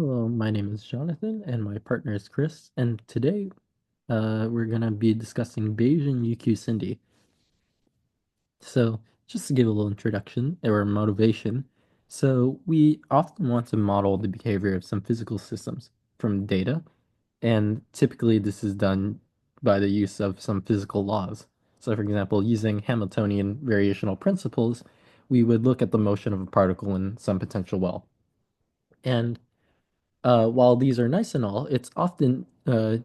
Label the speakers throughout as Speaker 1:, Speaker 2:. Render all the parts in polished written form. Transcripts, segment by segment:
Speaker 1: Hello, my name is Jonathan and my partner is Chris, and today we're going to be discussing Bayesian UQ-SINDy. So, just to give a little introduction or motivation, so we often want to model the behavior of some physical systems from data, and typically this is done by the use of some physical laws. So, for example, using Hamiltonian variational principles, we would look at the motion of a particle in some potential well. And while these are nice and all, it's often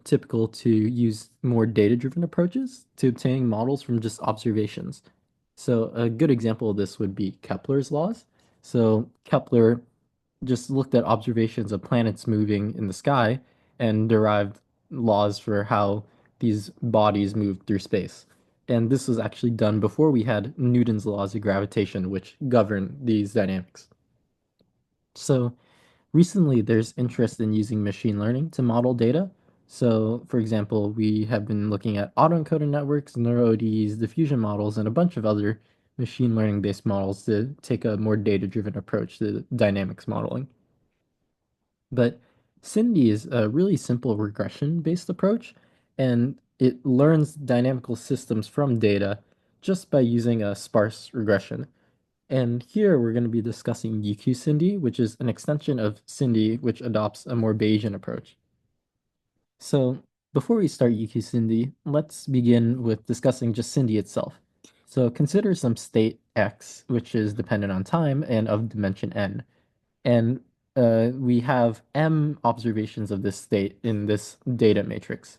Speaker 1: typical to use more data-driven approaches to obtaining models from just observations. So a good example of this would be Kepler's laws. So Kepler just looked at observations of planets moving in the sky and derived laws for how these bodies moved through space. And this was actually done before we had Newton's laws of gravitation, which govern these dynamics. So recently, there's interest in using machine learning to model data. So, for example, we have been looking at autoencoded networks, NeuroODEs, diffusion models, and a bunch of other machine learning-based models to take a more data-driven approach to dynamics modeling. But SINDy is a really simple regression-based approach, and it learns dynamical systems from data just by using a sparse regression. And here we're going to be discussing UQ-SINDy, which is an extension of SINDy, which adopts a more Bayesian approach. So before we start UQ-SINDy, let's begin with discussing just SINDy itself. So consider some state x, which is dependent on time and of dimension n. And we have m observations of this state in this data matrix.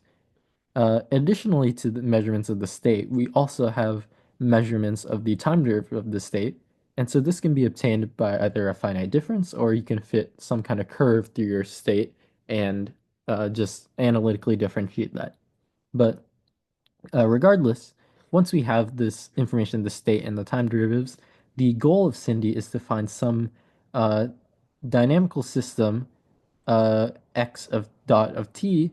Speaker 1: Additionally to the measurements of the state, we also have measurements of the time derivative of the state. And so this can be obtained by either a finite difference or you can fit some kind of curve through your state and just analytically differentiate that. But regardless, once we have this information, the state and the time derivatives, the goal of SINDy is to find some uh, dynamical system x of dot of t,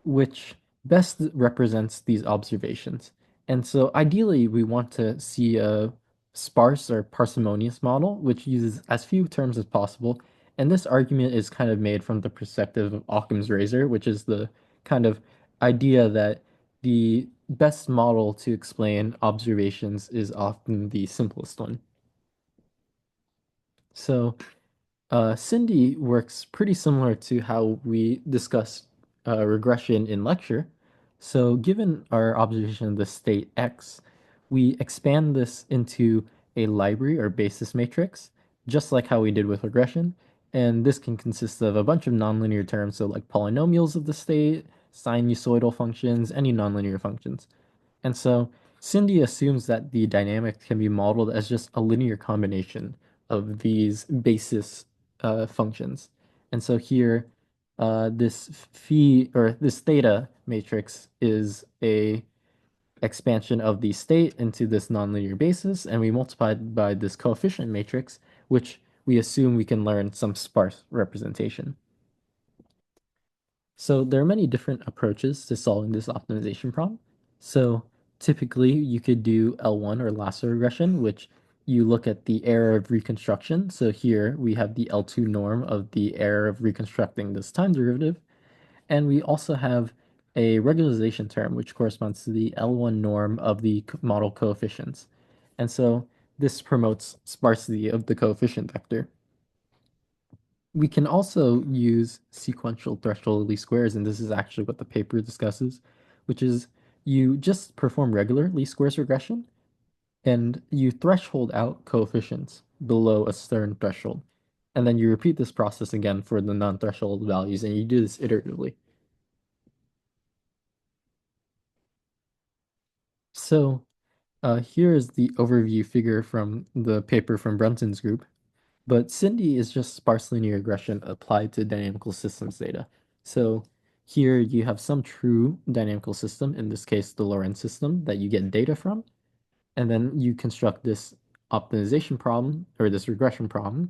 Speaker 1: which best represents these observations. And so ideally, we want to see a sparse or parsimonious model, which uses as few terms as possible. And this argument is kind of made from the perspective of Occam's razor, which is the kind of idea that the best model to explain observations is often the simplest one. So SINDy works pretty similar to how we discussed regression in lecture. So given our observation of the state X, we expand this into a library or basis matrix, just like how we did with regression. And this can consist of a bunch of nonlinear terms, so like polynomials of the state, sinusoidal functions, any nonlinear functions. And so SINDy assumes that the dynamics can be modeled as just a linear combination of these basis functions. And so here, this phi or this theta matrix is a expansion of the state into this nonlinear basis, and we multiply it by this coefficient matrix, which we assume we can learn some sparse representation. So there are many different approaches to solving this optimization problem. So typically you could do L1 or lasso regression, which you look at the error of reconstruction. So here we have the L2 norm of the error of reconstructing this time derivative. And we also have a regularization term, which corresponds to the L1 norm of the model coefficients. And so this promotes sparsity of the coefficient vector. We can also use sequential threshold least squares, and this is actually what the paper discusses, which is you just perform regular least squares regression and you threshold out coefficients below a certain threshold. And then you repeat this process again for the non-threshold values, and you do this iteratively. So here is the overview figure from the paper from Brunton's group. But SINDy is just sparse linear regression applied to dynamical systems data. So here you have some true dynamical system, in this case, the Lorentz system that you get data from. And then you construct this optimization problem or this regression problem,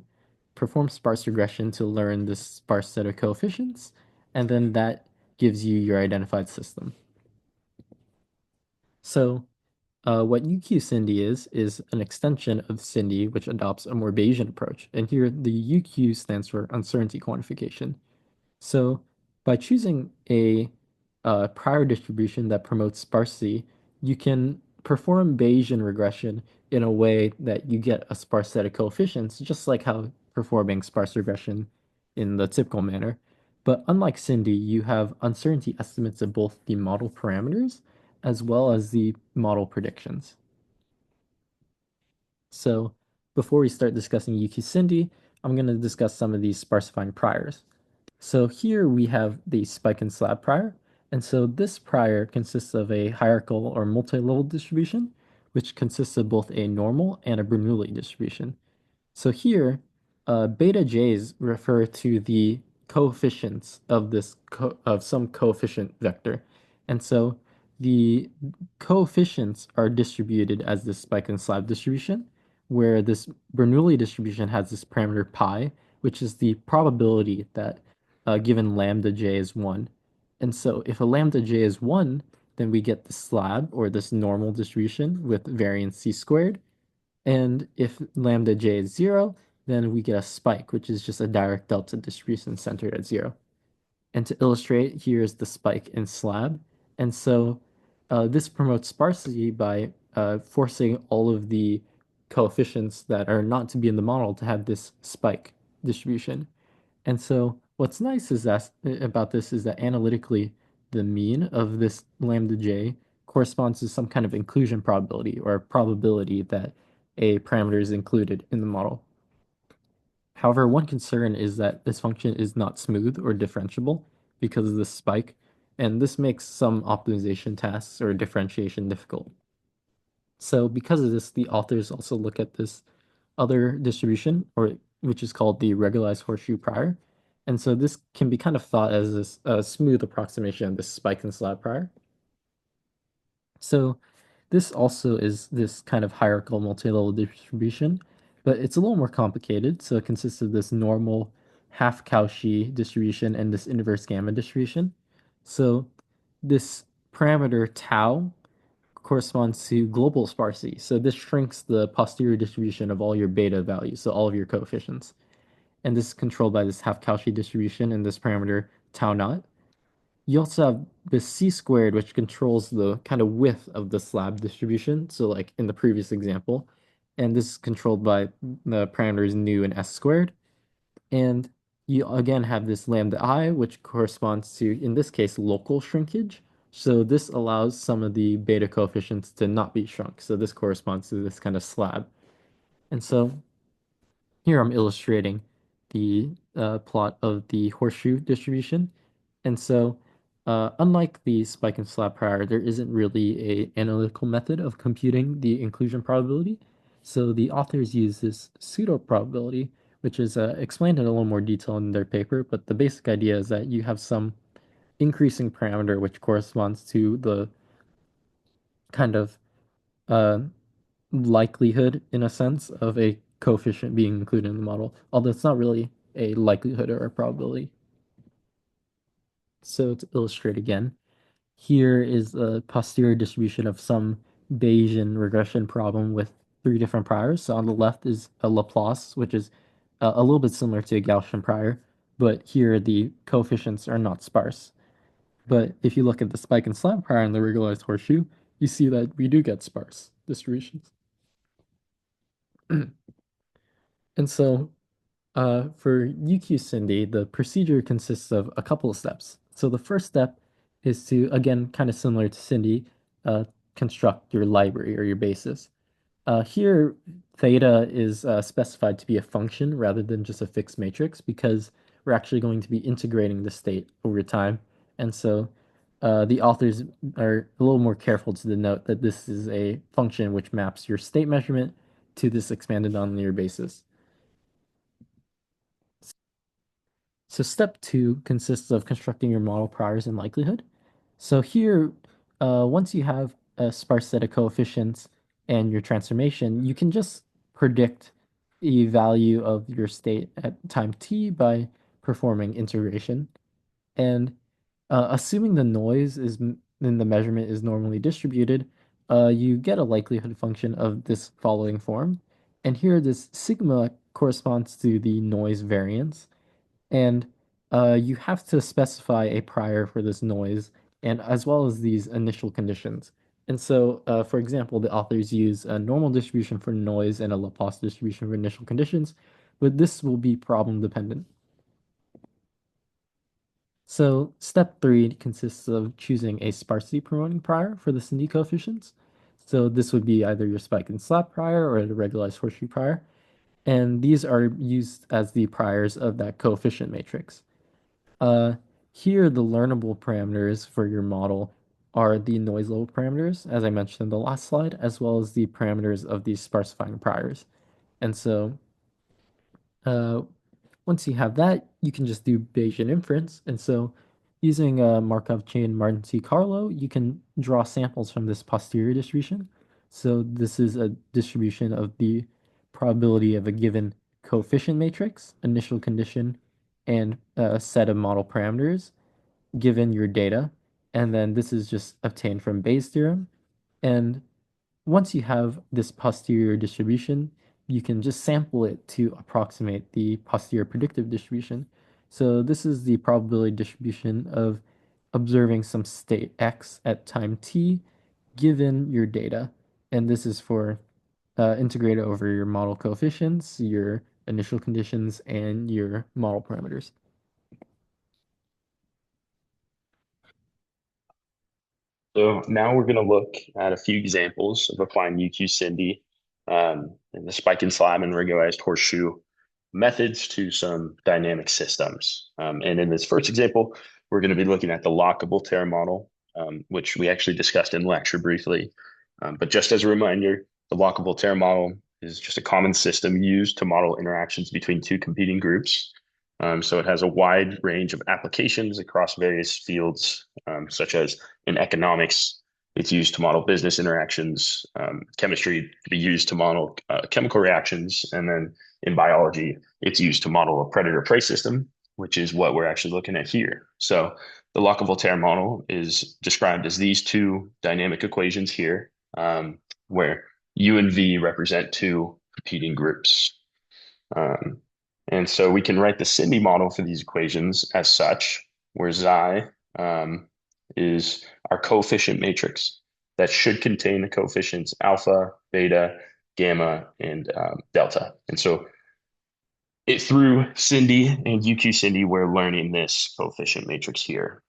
Speaker 1: perform sparse regression to learn this sparse set of coefficients, and then that gives you your identified system. So what UQ-SINDy is an extension of SINDy, which adopts a more Bayesian approach. And here the UQ stands for uncertainty quantification. So by choosing a prior distribution that promotes sparsity, you can perform Bayesian regression in a way that you get a sparse set of coefficients, just like how performing sparse regression in the typical manner. But unlike SINDy, you have uncertainty estimates of both the model parameters as well as the model predictions. So before we start discussing UQ-SINDy, I'm going to discuss some of these sparsifying priors. So here we have the spike and slab prior. And so this prior consists of a hierarchical or multi-level distribution, which consists of both a normal and a Bernoulli distribution. So here, beta j's refer to the coefficients of of some coefficient vector. And so the coefficients are distributed as this spike and slab distribution, where this Bernoulli distribution has this parameter pi, which is the probability that given lambda j is 1. And so if a lambda j is 1, then we get the slab or this normal distribution with variance c squared. And if lambda j is 0, then we get a spike, which is just a direct delta distribution centered at 0. And to illustrate, here's the spike in slab. And so this promotes sparsity by forcing all of the coefficients that are not to be in the model to have this spike distribution. And so what's nice is that about this is that analytically, the mean of this lambda j corresponds to some kind of inclusion probability or probability that a parameter is included in the model. However, one concern is that this function is not smooth or differentiable because of this spike, and this makes some optimization tasks or differentiation difficult. So because of this, the authors also look at this other distribution, or which is called the regularized horseshoe prior. And so this can be kind of thought as this smooth approximation of this spike and slab prior. So this also is this kind of hierarchical multi-level distribution, but it's a little more complicated. So it consists of this normal half Cauchy distribution and this inverse gamma distribution. So this parameter tau corresponds to global sparsity. So this shrinks the posterior distribution of all your beta values, so all of your coefficients. And this is controlled by this half Cauchy distribution and this parameter tau naught. You also have this c squared, which controls the kind of width of the slab distribution. So like in the previous example, and this is controlled by the parameters nu and s squared. And you again have this lambda I, which corresponds to, in this case, local shrinkage. So this allows some of the beta coefficients to not be shrunk. So this corresponds to this kind of slab. And so here I'm illustrating the plot of the horseshoe distribution. And so unlike the spike and slab prior, there isn't really an analytical method of computing the inclusion probability. So the authors use this pseudo probability, which is explained in a little more detail in their paper, but the basic idea is that you have some increasing parameter which corresponds to the kind of uh, likelihood, in a sense, of a coefficient being included in the model, although it's not really a likelihood or a probability. So to illustrate again, here is a posterior distribution of some Bayesian regression problem with three different priors. So on the left is a Laplace, which is a little bit similar to a Gaussian prior, but here the coefficients are not sparse. But if you look at the spike and slab prior and the regularized horseshoe, you see that we do get sparse distributions. And so for UQ-SINDy, the procedure consists of a couple of steps. So the first step is to, again, kind of similar to SINDy, construct your library or your basis. Here, theta is specified to be a function rather than just a fixed matrix because we're actually going to be integrating the state over time. And so the authors are a little more careful to denote that this is a function which maps your state measurement to this expanded nonlinear basis. So step two consists of constructing your model priors and likelihood. So here, once you have a sparse set of coefficients and your transformation, you can just predict the value of your state at time t by performing integration. And assuming the noise is in the measurement is normally distributed, you get a likelihood function of this following form. And here, this sigma corresponds to the noise variance. And You have to specify a prior for this noise and as well as these initial conditions. And so, for example, the authors use a normal distribution for noise and a Laplace distribution for initial conditions, but this will be problem dependent. So step three consists of choosing a sparsity promoting prior for the SINdy coefficients. So this would be either your spike and slap prior or the regularized horseshoe prior. And these are used as the priors of that coefficient matrix. Uh, Here, the learnable parameters for your model are the noise level parameters, as I mentioned in the last slide, as well as the parameters of these sparsifying priors. And so uh, once you have that, you can just do Bayesian inference. And so using a Markov chain Martin Carlo, you can draw samples from this posterior distribution. So this is a distribution of the probability of a given coefficient matrix, initial condition, and a set of model parameters given your data. And then this is just obtained from Bayes' theorem. And once you have this posterior distribution, you can just sample it to approximate the posterior predictive distribution. So this is the probability distribution of observing some state x at time t given your data. And this is for integrated over your model coefficients, your initial conditions, and your model parameters.
Speaker 2: So now we're going to look at a few examples of applying UQ-SINdy and the spike and slab and regularized horseshoe methods to some dynamic systems. And in this first example, we're going to be looking at the lockable Terra model, which we actually discussed in lecture briefly. But just as a reminder, the lockable Terra model is just a common system used to model interactions between two competing groups. So it has a wide range of applications across various fields, such as in economics, it's used to model business interactions. Chemistry can be used to model chemical reactions. And then in biology, it's used to model a predator-prey system, which is what we're actually looking at here. So the Locke-Voltaire model is described as these two dynamic equations here, where U and V represent two competing groups. Um, and so we can write the SINdy model for these equations as such, where xi is our coefficient matrix that should contain the coefficients alpha, beta, gamma, and delta. And so through SINdy and UQ-SINdy, we're learning this coefficient matrix here.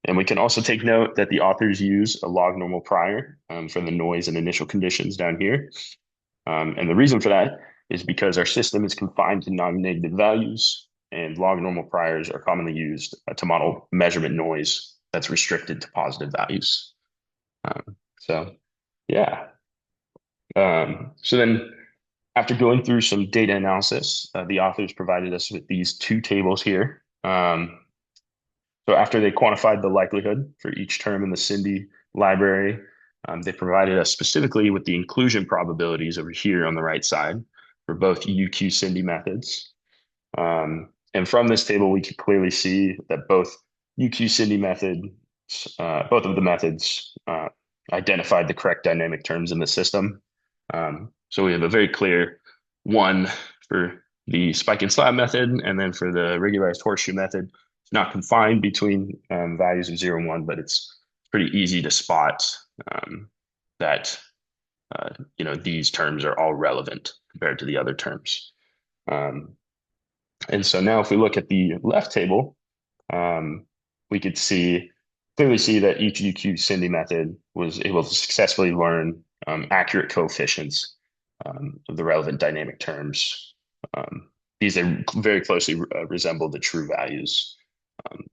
Speaker 2: And we can also take note that the authors use a log normal prior for the noise and initial conditions down here. And the reason for that is because our system is confined to non-negative values, and log normal priors are commonly used to model measurement noise that's restricted to positive values. So yeah. So then after going through some data analysis, the authors provided us with these two tables here. So after they quantified the likelihood for each term in the SINdy library, they provided us specifically with the inclusion probabilities over here on the right side for both UQ-SINdy methods. And from this table, we can clearly see that both UQ-SINdy methods, both of the methods identified the correct dynamic terms in the system. So we have a very clear one for the spike and slab method, and then for the regularized horseshoe method, it's not confined between values of 0 and 1, but it's pretty easy to spot that these terms are all relevant compared to the other terms. And so now if we look at the left table, we could clearly see that each UQ-SINdy method was able to successfully learn accurate coefficients of the relevant dynamic terms. These are very closely resemble the true values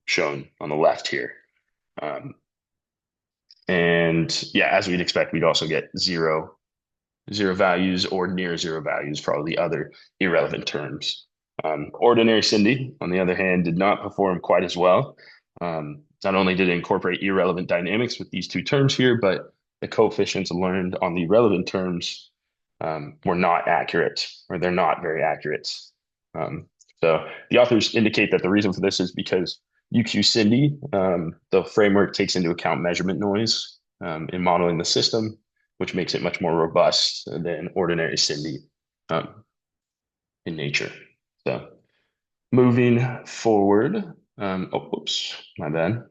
Speaker 2: shown on the left here. And yeah, as we'd expect, we'd also get zero values or near zero values for all the other irrelevant terms. Ordinary SINdy, on the other hand, did not perform quite as well. Not only did it incorporate irrelevant dynamics with these two terms here, but the coefficients learned on the relevant terms were not accurate, or they're not very accurate. So the authors indicate that the reason for this is because UQ-SINdy, the framework takes into account measurement noise in modeling the system, which makes it much more robust than ordinary SINdy in nature. So moving forward, oh, whoops, my bad.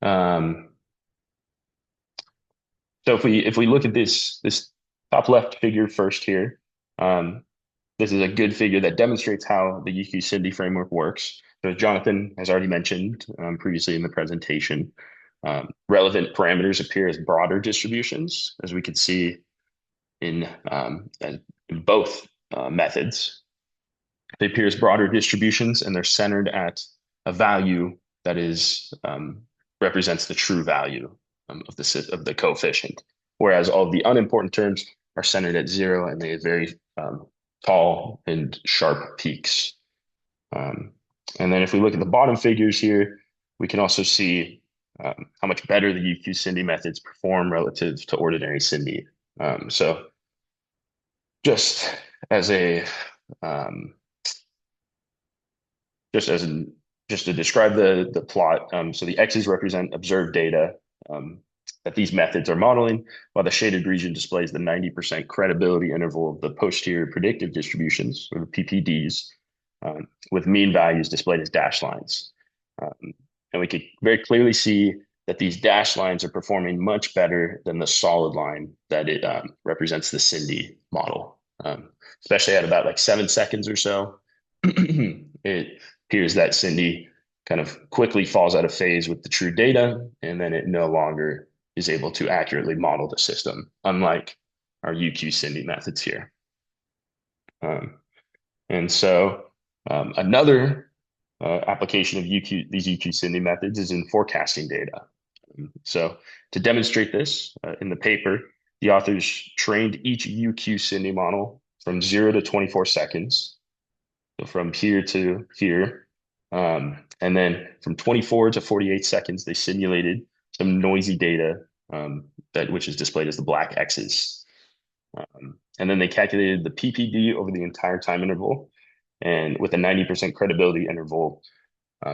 Speaker 2: Um, so if we look at this top left figure first here, um, this is a good figure that demonstrates how the UQ-SINDy framework works. So as Jonathan has already mentioned previously in the presentation, relevant parameters appear as broader distributions, as we could see in both methods. They appear as broader distributions, and they're centered at a value that is represents the true value of the coefficient, whereas all of the unimportant terms are centered at zero, and they have very tall and sharp peaks. Um, and then if we look at the bottom figures here, we can also see how much better the UQ-SINDy methods perform relative to ordinary SINDy. So just as a um, just as an just to describe the plot, so the X's represent observed data that these methods are modeling, while the shaded region displays the 90% credibility interval of the posterior predictive distributions, or the PPDs, with mean values displayed as dashed lines. And we could very clearly see that these dashed lines are performing much better than the solid line that it represents the SINDy model, especially at about like 7 seconds or so. It appears that SINDy kind of quickly falls out of phase with the true data, and then it no longer is able to accurately model the system, unlike our UQ-SINDy methods here. Um, and so another application of these UQ-SINDy methods is in forecasting data. So to demonstrate this in the paper, the authors trained each UQ-SINDy model from 0 to 24 seconds. So from here to here. And then from 24 to 48 seconds, they simulated some noisy data which is displayed as the black X's. And then they calculated the PPD over the entire time interval, and with a 90% credibility interval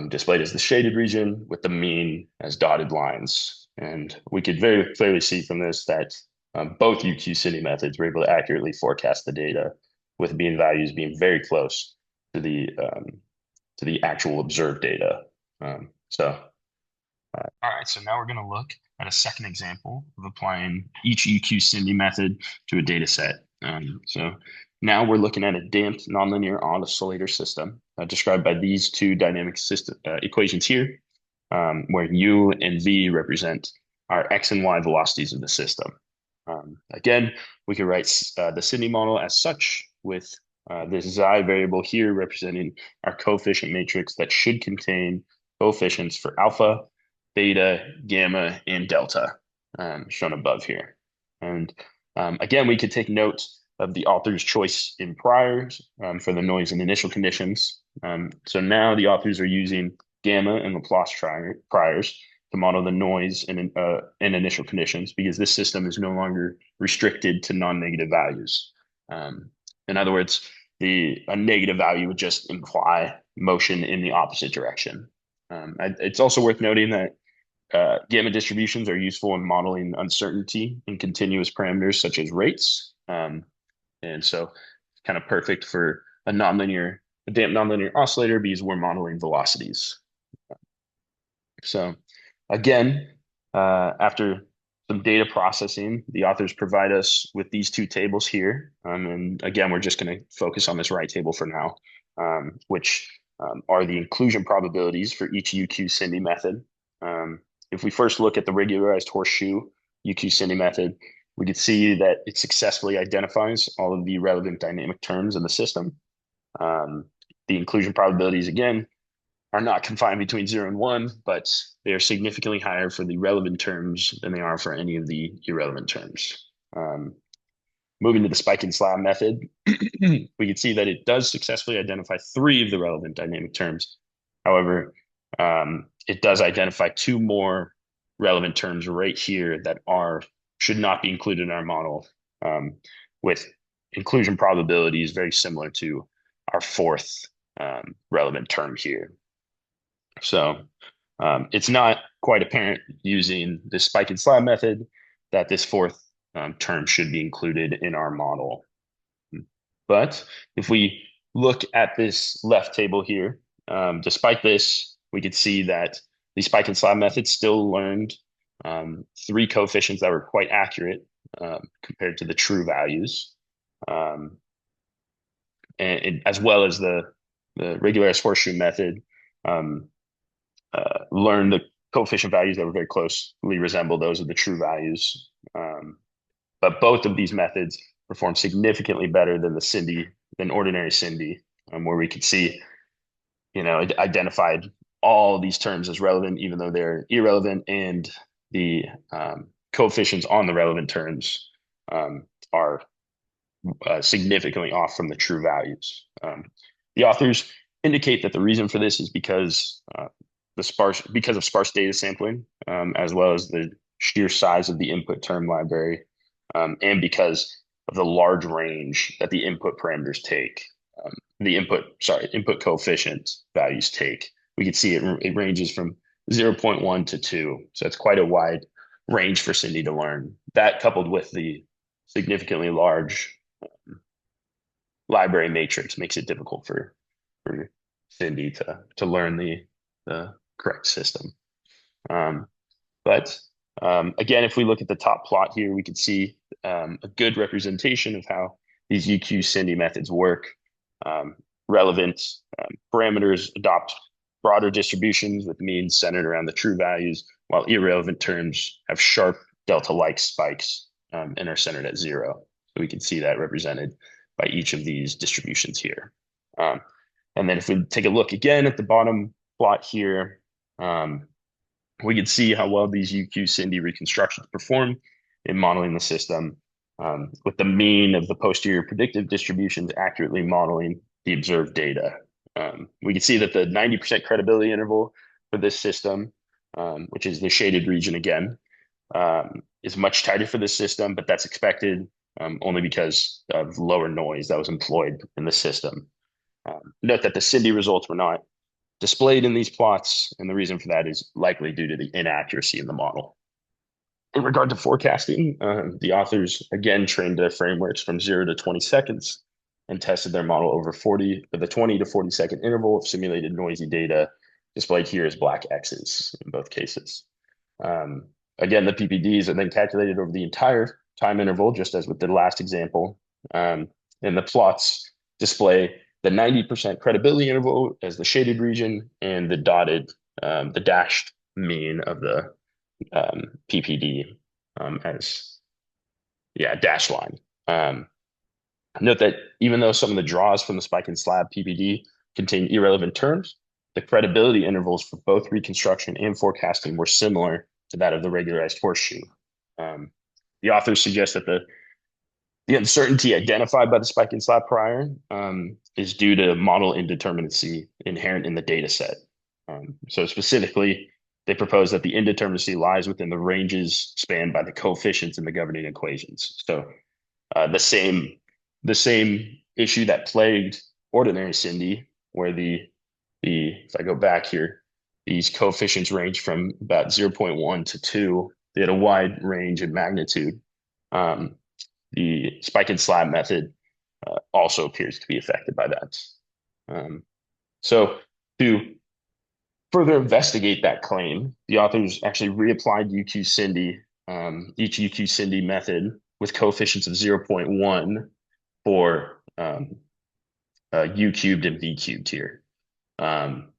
Speaker 2: displayed as the shaded region with the mean as dotted lines. And we could very clearly see from this that both UQ-SINDy methods were able to accurately forecast the data, with mean values being very close to the actual observed data. All right, so now we're going to look at a second example of applying each UQ-SINDy method to a data set. So now we're looking at a damped nonlinear oscillator system described by these two dynamic system equations here, where U and V represent our X and Y velocities of the system. Again, we can write the SINDy model as such, with this xi variable here representing our coefficient matrix that should contain coefficients for alpha, beta, gamma, and delta, shown above here. And again, we could take note of the author's choice in priors for the noise and initial conditions. So now the authors are using gamma and Laplace priors to model the noise and initial conditions, because this system is no longer restricted to non-negative values. In other words, a negative value would just imply motion in the opposite direction. It's also worth noting that gamma distributions are useful in modeling uncertainty in continuous parameters such as rates. And so kind of perfect for a damped nonlinear oscillator, because we're modeling velocities. So again, after some data processing, the authors provide us with these two tables here. And again, we're just going to focus on this right table for now, which are the inclusion probabilities for each UQ-SINDy method. If we first look at the regularized horseshoe UQ-SINDy method, we could see that it successfully identifies all of the relevant dynamic terms in the system. The inclusion probabilities, again, are not confined between 0 and 1, but they are significantly higher for the relevant terms than they are for any of the irrelevant terms. Moving to the spike and slab method, we can see that it does successfully identify 3 of the relevant dynamic terms. However, it does identify 2 more relevant terms right here that should not be included in our model, with inclusion probabilities very similar to our 4th relevant term here. So it's not quite apparent using the spike and slab method that this 4th term should be included in our model. But if we look at this left table here, despite this, we could see that the spike and slab method still learned three coefficients that were quite accurate compared to the true values, um, and as well as the regularized horseshoe method learned the coefficient values that were very closely resemble those of the true values. But both of these methods perform significantly better than than ordinary SINDy, where we could see, it identified all these terms as relevant, even though they're irrelevant, and the coefficients on the relevant terms are significantly off from the true values. The authors indicate that the reason for this is because of sparse data sampling, as well as the sheer size of the input term library, and because of the large range that the input parameters take, input coefficient values take. We can see it ranges from 0.1 to 2. So it's quite a wide range for SINDy to learn. That coupled with the significantly large library matrix makes it difficult for SINDy to learn the correct system. But again, if we look at the top plot here, we can see a good representation of how these UQ-SINDy methods work. Relevant parameters adopt broader distributions with means centered around the true values, while irrelevant terms have sharp delta-like spikes and are centered at 0. So we can see that represented by each of these distributions here. And then if we take a look again at the bottom plot here, we can see how well these UQ-SINDy reconstructions perform in modeling the system, with the mean of the posterior predictive distributions accurately modeling the observed data. We can see that the 90% credibility interval for this system, which is the shaded region again, is much tighter for this system, but that's expected only because of lower noise that was employed in the system. Note that the SINDy results were not displayed in these plots, and the reason for that is likely due to the inaccuracy in the model. In regard to forecasting, the authors again trained their frameworks from 0 to 20 seconds and tested their model over the 20 to 40 second interval of simulated noisy data, displayed here as black X's in both cases. Again, the PPDs are then calculated over the entire time interval, just as with the last example. And the plots display the 90% credibility interval as the shaded region, and the dashed mean of the PPD as dashed line. Note that even though some of the draws from the spike and slab PPD contain irrelevant terms, the credibility intervals for both reconstruction and forecasting were similar to that of the regularized horseshoe. The authors suggest that the uncertainty identified by the spike and slab prior is due to model indeterminacy inherent in the data set. So specifically, they propose that the indeterminacy lies within the ranges spanned by the coefficients in the governing equations. So the same issue that plagued ordinary SINDy, where if I go back here, these coefficients range from about 0.1 to 2. They had a wide range in magnitude. The spike and slab method also appears to be affected by that. So to further investigate that claim, the authors actually reapplied UQ-SINDy, each UQ-SINDy method with coefficients of 0.1 for U cubed and V cubed here. And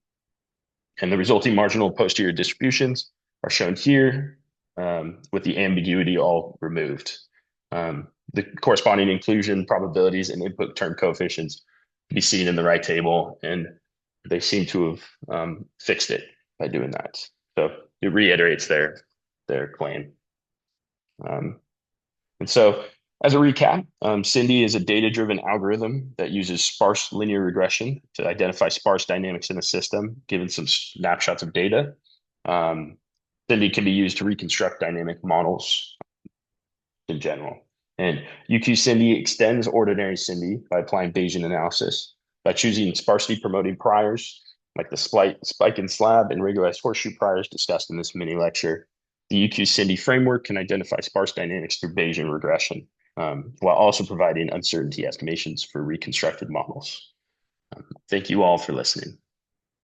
Speaker 2: the resulting marginal posterior distributions are shown here with the ambiguity all removed. The corresponding inclusion probabilities and input term coefficients can be seen in the right table, and they seem to have fixed it by doing that. So it reiterates their claim. And so as a recap, SINDy is a data-driven algorithm that uses sparse linear regression to identify sparse dynamics in a system, given some snapshots of data. SINDy can be used to reconstruct dynamic models in general. And UQ-SINDy extends ordinary SINDy by applying Bayesian analysis, by choosing sparsity promoting priors, like the spike and slab and regularized horseshoe priors discussed in this mini lecture. The UQ-SINDy framework can identify sparse dynamics through Bayesian regression, while also providing uncertainty estimations for reconstructed models. Thank you all for listening.